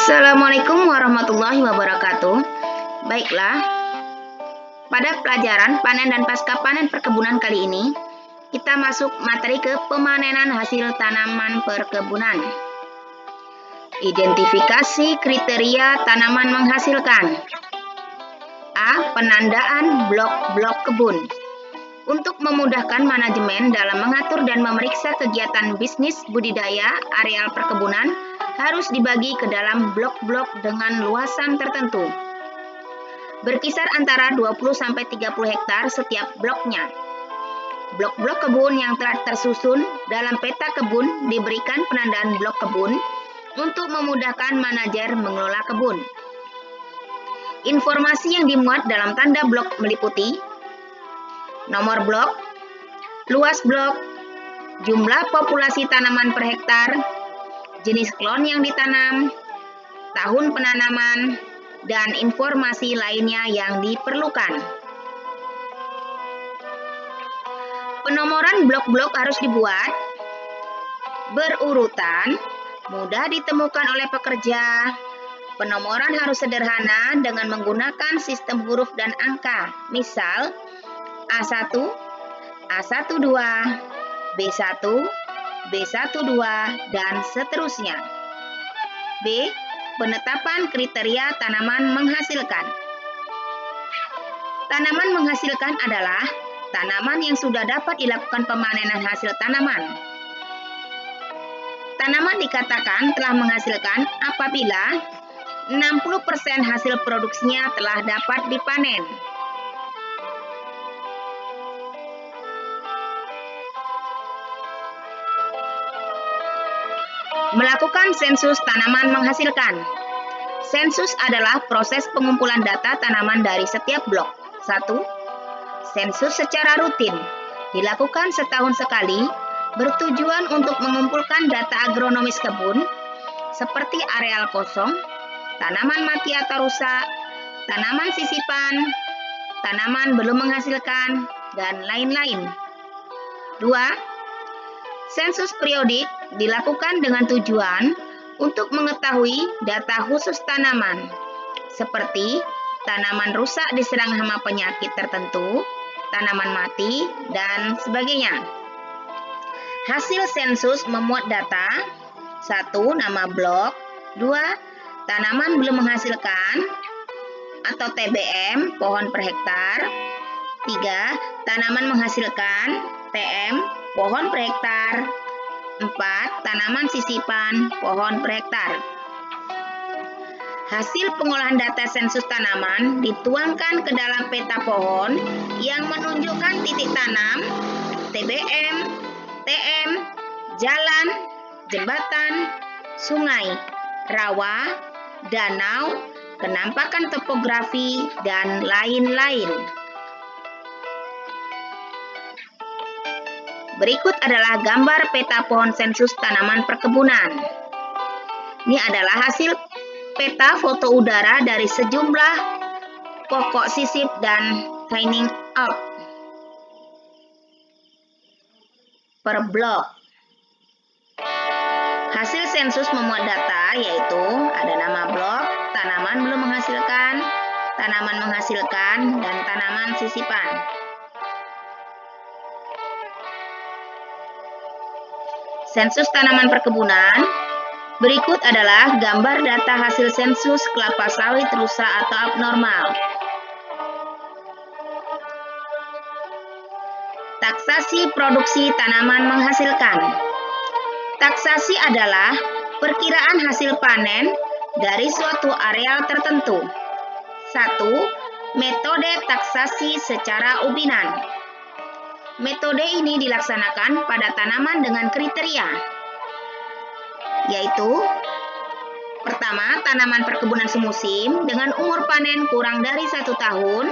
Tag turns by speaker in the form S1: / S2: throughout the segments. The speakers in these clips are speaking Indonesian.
S1: Assalamualaikum warahmatullahi wabarakatuh. Baiklah, pada pelajaran panen dan pasca panen perkebunan kali ini, kita masuk materi ke pemanenan hasil tanaman perkebunan. Identifikasi kriteria tanaman menghasilkan. A. Penandaan blok-blok kebun. Untuk memudahkan manajemen dalam mengatur dan memeriksa kegiatan bisnis budidaya areal perkebunan, harus dibagi ke dalam blok-blok dengan luasan tertentu. Berkisar antara 20-30 hektar setiap bloknya. Blok-blok kebun yang telah tersusun dalam peta kebun diberikan penandaan blok kebun untuk memudahkan manajer mengelola kebun. Informasi yang dimuat dalam tanda blok meliputi nomor blok, luas blok, jumlah populasi tanaman per hektar, jenis klon yang ditanam, tahun penanaman, dan informasi lainnya yang diperlukan. Penomoran blok-blok harus dibuat berurutan, mudah ditemukan oleh pekerja. Penomoran harus sederhana dengan menggunakan sistem huruf dan angka, misal A1, A12, B1, B12, dan seterusnya. B. Penetapan kriteria tanaman menghasilkan. Tanaman menghasilkan adalah tanaman yang sudah dapat dilakukan pemanenan hasil tanaman. Tanaman dikatakan telah menghasilkan apabila 60% hasil produksinya telah dapat dipanen. Melakukan sensus tanaman menghasilkan. Sensus adalah proses pengumpulan data tanaman dari setiap blok. 1. Sensus secara rutin. Dilakukan setahun sekali, bertujuan untuk mengumpulkan data agronomis kebun, seperti areal kosong, tanaman mati atau rusak, tanaman sisipan, tanaman belum menghasilkan, dan lain-lain. 2. Sensus periodik dilakukan dengan tujuan untuk mengetahui data khusus tanaman, seperti tanaman rusak diserang hama penyakit tertentu, tanaman mati, dan sebagainya. Hasil sensus memuat data 1. Nama blok, 2. Tanaman belum menghasilkan atau TBM, pohon per hektar, 3. Tanaman menghasilkan, TM, pohon per hektar, 4. Tanaman sisipan, pohon per hektar. Hasil pengolahan data sensus tanaman dituangkan ke dalam peta pohon yang menunjukkan titik tanam, TBM, TM, jalan, jembatan, sungai, rawa, danau, kenampakan topografi, dan lain-lain. Berikut adalah gambar peta pohon sensus tanaman perkebunan. Ini adalah hasil peta foto udara dari sejumlah pokok sisip dan thinning out per blok. Hasil sensus memuat data yaitu ada nama blok, tanaman belum menghasilkan, tanaman menghasilkan, dan tanaman sisipan. Sensus tanaman perkebunan. Berikut adalah gambar data hasil sensus kelapa sawit rusak atau abnormal. Taksasi produksi tanaman menghasilkan. Taksasi adalah perkiraan hasil panen dari suatu areal tertentu. 1. Metode taksasi secara ubinan. Metode ini dilaksanakan pada tanaman dengan kriteria, yaitu pertama, tanaman perkebunan semusim dengan umur panen kurang dari 1 tahun.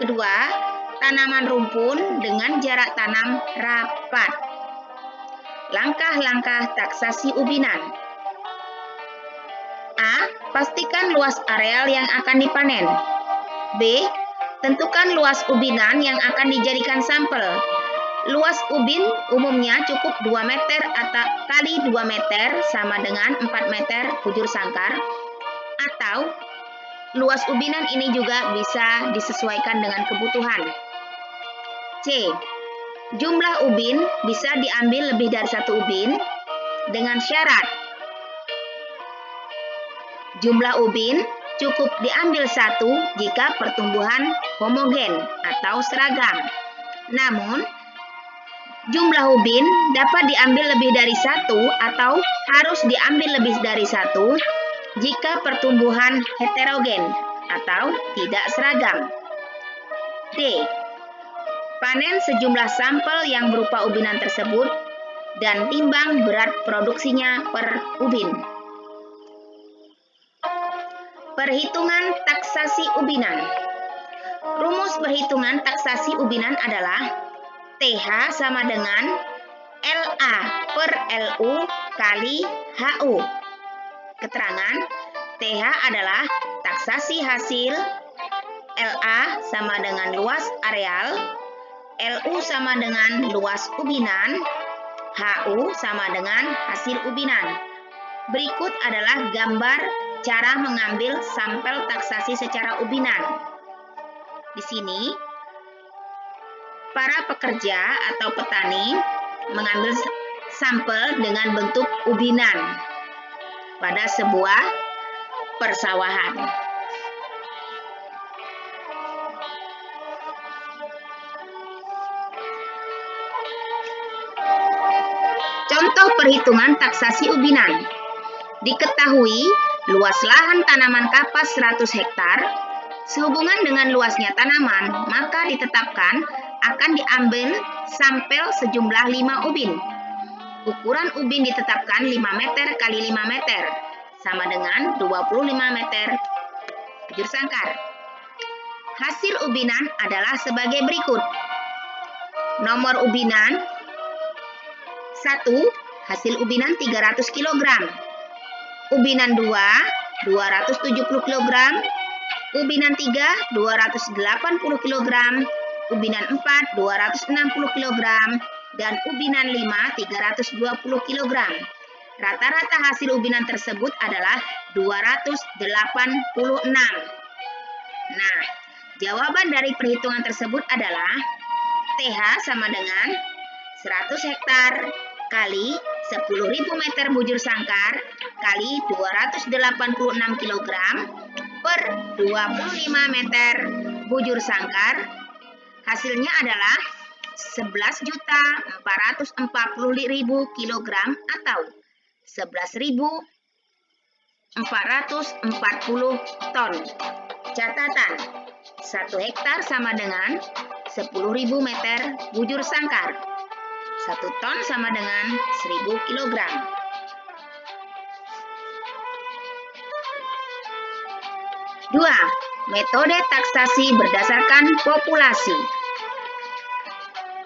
S1: Kedua, tanaman rumpun dengan jarak tanam rapat. Langkah-langkah taksasi ubinan. A. Pastikan luas areal yang akan dipanen. B. Tentukan luas ubinan yang akan dijadikan sampel. Luas ubin umumnya cukup 2 meter atau kali 2 meter sama dengan 4 meter bujur sangkar, atau luas ubinan ini juga bisa disesuaikan dengan kebutuhan. C. Jumlah ubin bisa diambil lebih dari satu ubin dengan syarat jumlah ubin cukup diambil satu jika pertumbuhan homogen atau seragam. Namun, jumlah ubin dapat diambil lebih dari satu atau harus diambil lebih dari satu jika pertumbuhan heterogen atau tidak seragam. D. Panen sejumlah sampel yang berupa ubinan tersebut dan timbang berat produksinya per ubin. Perhitungan taksasi ubinan. Rumus perhitungan taksasi ubinan adalah TH sama dengan LA per LU kali HU. Keterangan, TH adalah taksasi hasil, LA sama dengan luas areal, LU sama dengan luas ubinan, HU sama dengan hasil ubinan. Berikut adalah gambar cara mengambil sampel taksasi secara ubinan. Di sini, para pekerja atau petani mengambil sampel dengan bentuk ubinan pada sebuah persawahan. Contoh perhitungan taksasi ubinan. Diketahui luas lahan tanaman kapas 100 hektar sehubungan dengan luasnya tanaman, maka ditetapkan akan diambil sampel sejumlah 5 ubin. Ukuran ubin ditetapkan 5 meter kali 5 meter sama dengan 25 meter bujur sangkar. Hasil ubinan adalah sebagai berikut. Nomor ubinan 1, hasil ubinan 300 kg. Ubinan 2, 270 kg. Ubinan 3, 280 kg. Ubinan 4, 260 kg. Dan ubinan 5, 320 kg. Rata-rata hasil ubinan tersebut adalah 286. Nah, jawaban dari perhitungan tersebut adalah TH sama dengan 100 hektar kali 10.000 meter bujur sangkar kali 286 kg per 25 meter bujur sangkar. Hasilnya adalah 11.440.000 kg atau 11.440 ton. Catatan, 1 hektar sama dengan 10.000 meter bujur sangkar. 1 ton sama dengan 1.000 kg. Dua, metode taksasi berdasarkan populasi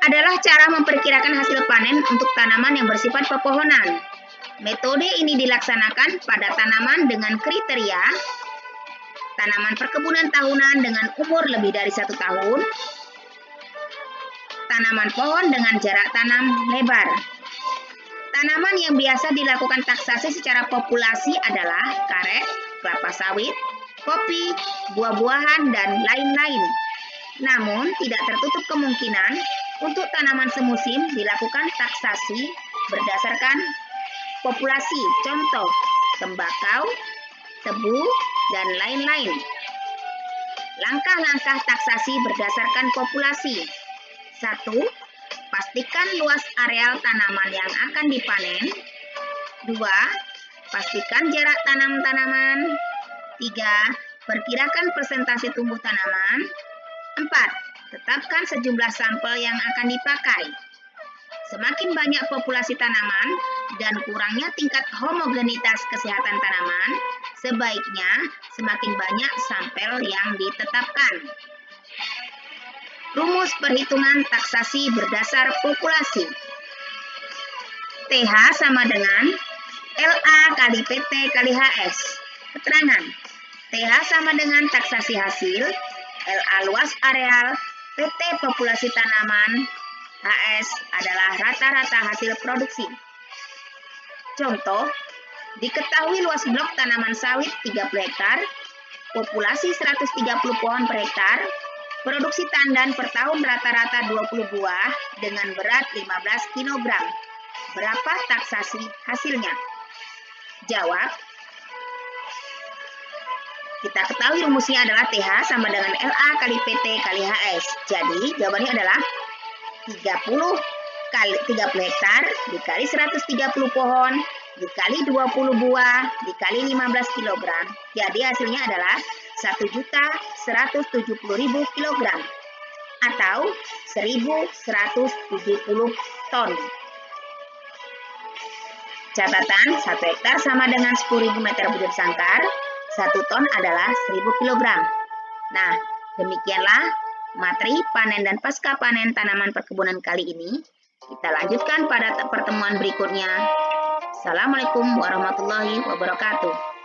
S1: adalah cara memperkirakan hasil panen untuk tanaman yang bersifat pepohonan. Metode ini dilaksanakan pada tanaman dengan kriteria tanaman perkebunan tahunan dengan umur lebih dari 1 tahun, tanaman pohon dengan jarak tanam lebar. Tanaman yang biasa dilakukan taksasi secara populasi adalah karet, kelapa sawit, kopi, buah-buahan, dan lain-lain. Namun, tidak tertutup kemungkinan untuk tanaman semusim dilakukan taksasi berdasarkan populasi, contoh tembakau, tebu, dan lain-lain. Langkah-langkah taksasi berdasarkan populasi. 1. Pastikan luas areal tanaman yang akan dipanen. 2. Pastikan jarak tanam tanaman. 3. Perkirakan persentase tumbuh tanaman. 4. Tetapkan sejumlah sampel yang akan dipakai. Semakin banyak populasi tanaman dan kurangnya tingkat homogenitas kesehatan tanaman, sebaiknya semakin banyak sampel yang ditetapkan. Rumus perhitungan taksasi berdasar populasi. TH sama dengan LA kali PT kali HS. Keterangan, TH sama dengan taksasi hasil, LA luas areal, PT populasi tanaman, HS adalah rata-rata hasil produksi. Contoh, diketahui luas blok tanaman sawit 30 hektar, populasi 130 pohon per hektar, produksi tandan per tahun rata-rata 20 buah dengan berat 15 kg. Berapa taksasi hasilnya? Jawab. Kita ketahui rumusnya adalah TH sama dengan LA kali PT kali HS. Jadi jawabannya adalah 30 hektar dikali 130 pohon dikali 20 buah dikali 15 kg. Jadi hasilnya adalah 1.170.000 kg atau 1.170 ton. Catatan, 1 hektar sama dengan 10.000 meter bujur sangkar, 1 ton adalah 1.000 kg. Nah, demikianlah materi panen dan pasca panen tanaman perkebunan kali ini. Kita lanjutkan pada pertemuan berikutnya. Assalamualaikum warahmatullahi wabarakatuh.